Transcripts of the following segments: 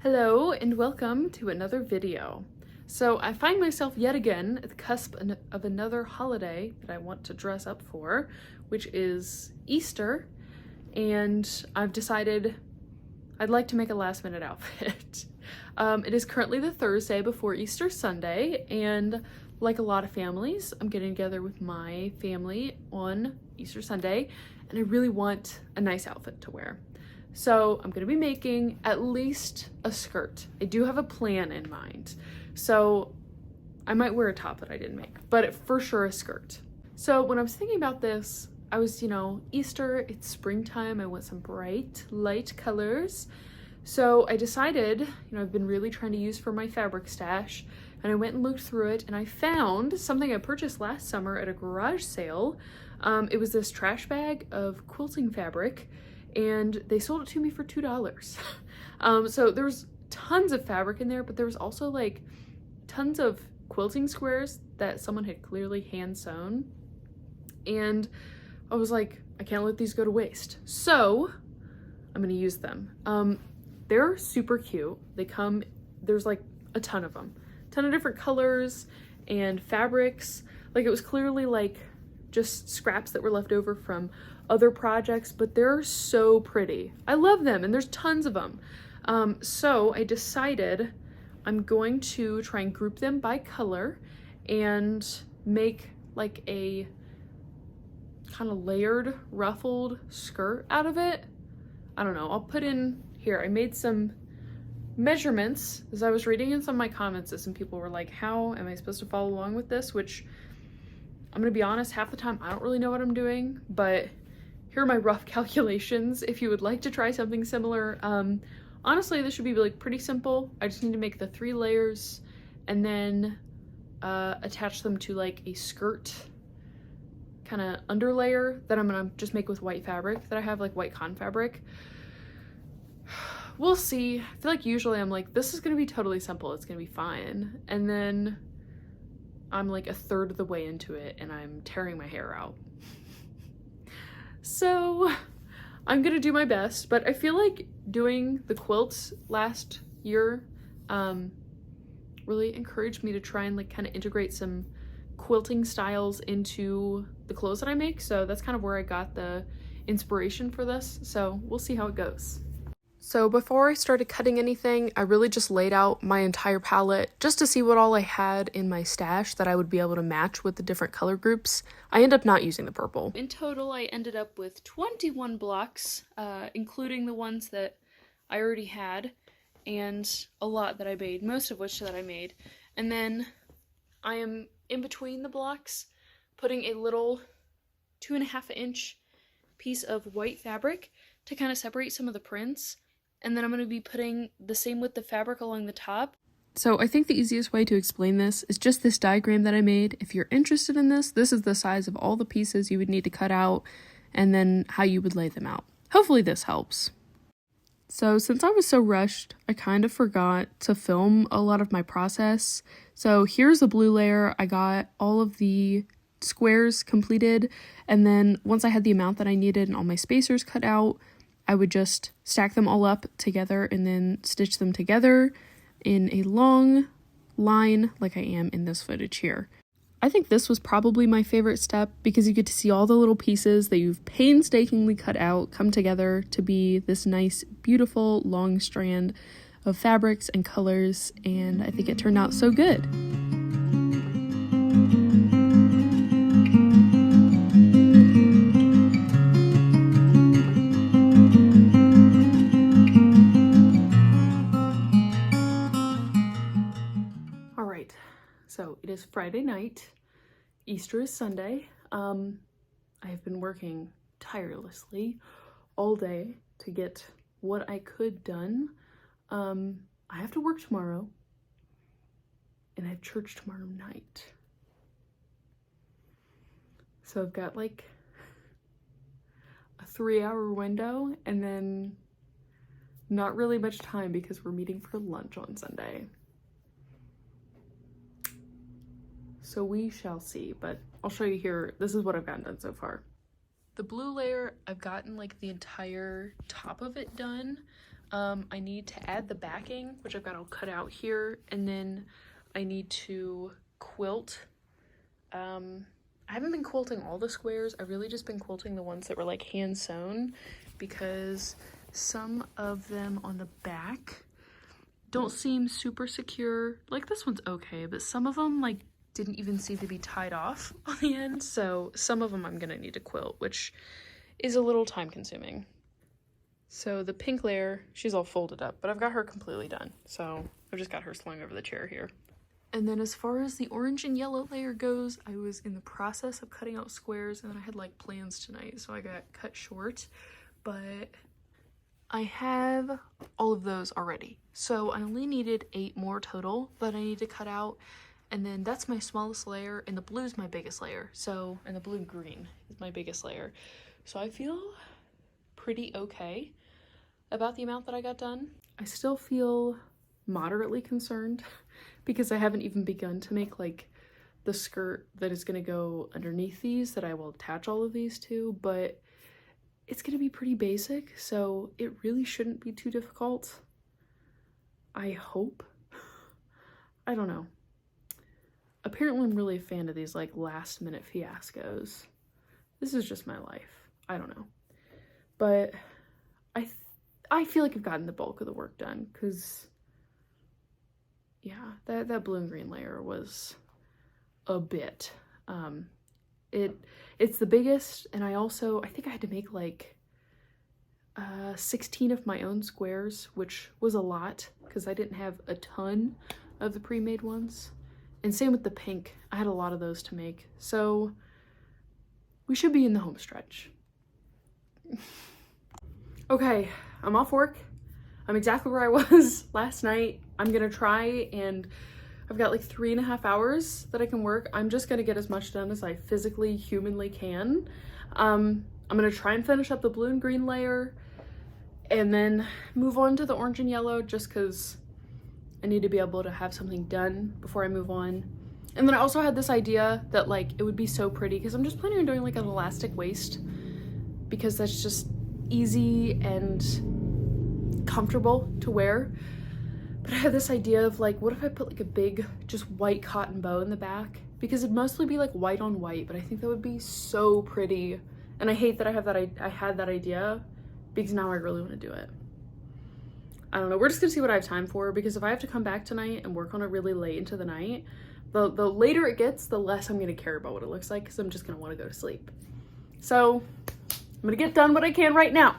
Hello and welcome to another video. So I find myself yet again at the cusp of another holiday that I want to dress up for, which is Easter, and I've decided I'd like to make a last minute outfit. It is currently the Thursday before Easter Sunday, and like a lot of families, I'm getting together with my family on Easter Sunday, and I really want a nice outfit to wear. So I'm gonna be making at least a skirt. I do have a plan in mind. So I might wear a top that I didn't make, but for sure a skirt. So when I was thinking about this, I was, Easter, it's springtime. I want some bright, light colors. So I decided, I've been really trying to use for my fabric stash, and I went and looked through it, and I found something I purchased last summer at a garage sale. It was this trash bag of quilting fabric, and they sold it to me for $2. So there was tons of fabric in there, but there was also like tons of quilting squares that someone had clearly hand sewn. And I was like, I can't let these go to waste. So I'm gonna use them. They're super cute. There's like a ton of them. A ton of different colors and fabrics. Like it was clearly like just scraps that were left over from other projects, but they're so pretty. I love them, and there's tons of them. So I decided I'm going to try and group them by color and make like a kind of layered, ruffled skirt out of it. I don't know, I'll put in here, I made some measurements as I was reading in some of my comments that some people were like, how am I supposed to follow along with this? Which I'm gonna be honest, half the time I don't really know what I'm doing, but here are my rough calculations if you would like to try something similar. Honestly, this should be like pretty simple. I just need to make the 3 layers and then attach them to like a skirt kind of underlayer that I'm gonna just make with white fabric that I have, like white cotton fabric. We'll see. I feel like usually I'm like, this is gonna be totally simple, it's gonna be fine. And then I'm like a third of the way into it and I'm tearing my hair out. So I'm gonna do my best, but I feel like doing the quilts last year really encouraged me to try and like kind of integrate some quilting styles into the clothes that I make. So that's kind of where I got the inspiration for this. So we'll see how it goes. So before I started cutting anything, I really just laid out my entire palette just to see what all I had in my stash that I would be able to match with the different color groups. I ended up not using the purple. In total, I ended up with 21 blocks, including the ones that I already had, and a lot that I made, most of which that I made. And then I am in between the blocks, putting a little 2.5 inch piece of white fabric to kind of separate some of the prints. And then I'm going to be putting the same width of fabric along the top. So I think the easiest way to explain this is just this diagram that I made. If you're interested in this, this is the size of all the pieces you would need to cut out and then how you would lay them out. Hopefully this helps. So since I was so rushed, I kind of forgot to film a lot of my process. So here's the blue layer. I got all of the squares completed, and then once I had the amount that I needed and all my spacers cut out, I would just stack them all up together and then stitch them together in a long line like I am in this footage here. I think this was probably my favorite step because you get to see all the little pieces that you've painstakingly cut out come together to be this nice, beautiful, long strand of fabrics and colors, and I think it turned out so good. So it is Friday night, Easter is Sunday. I have been working tirelessly all day to get what I could done. I have to work tomorrow, and I have church tomorrow night. So I've got like a 3-hour window, and then not really much time because we're meeting for lunch on Sunday. So we shall see, but I'll show you here. This is what I've gotten done so far. The blue layer, I've gotten like the entire top of it done. I need to add the backing, which I've got all cut out here, and then I need to quilt. I haven't been quilting all the squares. I've really just been quilting the ones that were like hand sewn, because some of them on the back don't seem super secure. Like this one's okay, but some of them like didn't even seem to be tied off on the end. So some of them I'm gonna need to quilt, which is a little time consuming. So the pink layer, she's all folded up, but I've got her completely done. So I've just got her slung over the chair here. And then as far as the orange and yellow layer goes, I was in the process of cutting out squares, and then I had like plans tonight, so I got cut short. But I have all of those already. So I only needed 8 more total that I need to cut out. And then that's my smallest layer, and the blue is my biggest layer. So, and the blue and green is my biggest layer. So I feel pretty okay about the amount that I got done. I still feel moderately concerned because I haven't even begun to make like the skirt that is going to go underneath these that I will attach all of these to, but it's going to be pretty basic, so it really shouldn't be too difficult. I hope. I don't know. Apparently I'm really a fan of these like last minute fiascos. This is just my life. I don't know. But I feel like I've gotten the bulk of the work done, because yeah, that blue and green layer was a bit. It's the biggest, and I think I had to make like 16 of my own squares, which was a lot because I didn't have a ton of the pre-made ones. And same with the pink, I had a lot of those to make. So we should be in the home stretch. Okay, I'm off work. I'm exactly where I was last night. I'm gonna try, and I've got like 3.5 hours that I can work. I'm just gonna get as much done as I physically, humanly can. I'm gonna try and finish up the blue and green layer and then move on to the orange and yellow, just because I need to be able to have something done before I move on. And then I also had this idea that like it would be so pretty, because I'm just planning on doing like an elastic waist, because that's just easy and comfortable to wear. But I had this idea of like, what if I put like a big just white cotton bow in the back, because it'd mostly be like white on white, but I think that would be so pretty. And I hate that I had that idea, because now I really want to do it. I don't know, we're just gonna see what I have time for, because if I have to come back tonight and work on it really late into the night, the later it gets, the less I'm gonna care about what it looks like, because I'm just gonna want to go to sleep. So I'm gonna get done what I can right now.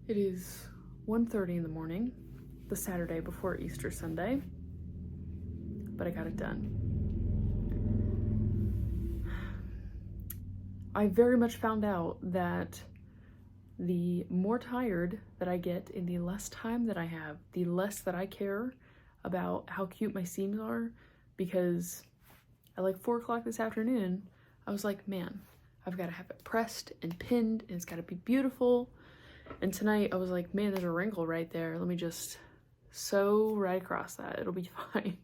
It is 1:30 in the morning, the Saturday before Easter Sunday, but I got it done. I very much found out that the more tired that I get and the less time that I have, the less that I care about how cute my seams are, because at like 4 o'clock this afternoon, I was like, man, I've got to have it pressed and pinned, and it's got to be beautiful. And tonight I was like, man, there's a wrinkle right there. Let me just sew right across that. It'll be fine.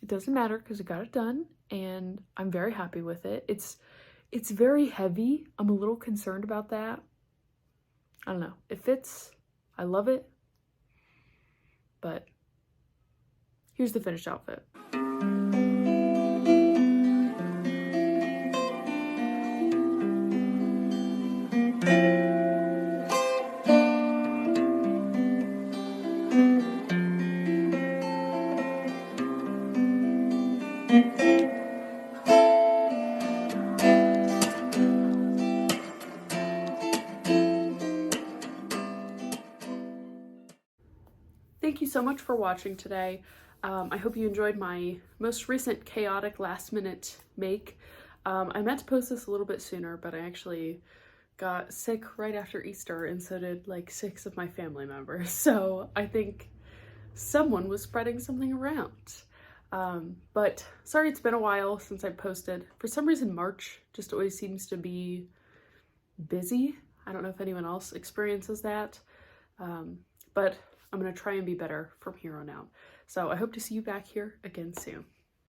It doesn't matter because I got it done, and I'm very happy with it. It's very heavy. I'm a little concerned about that. I don't know. It fits. I love it. But here's the finished outfit. Thank you so much for watching today. I hope you enjoyed my most recent chaotic last minute make. I meant to post this a little bit sooner, but I actually got sick right after Easter, and so did like 6 of my family members. So I think someone was spreading something around. But sorry it's been a while since I posted. For some reason March just always seems to be busy. I don't know if anyone else experiences that, but I'm gonna try and be better from here on out. So I hope to see you back here again soon.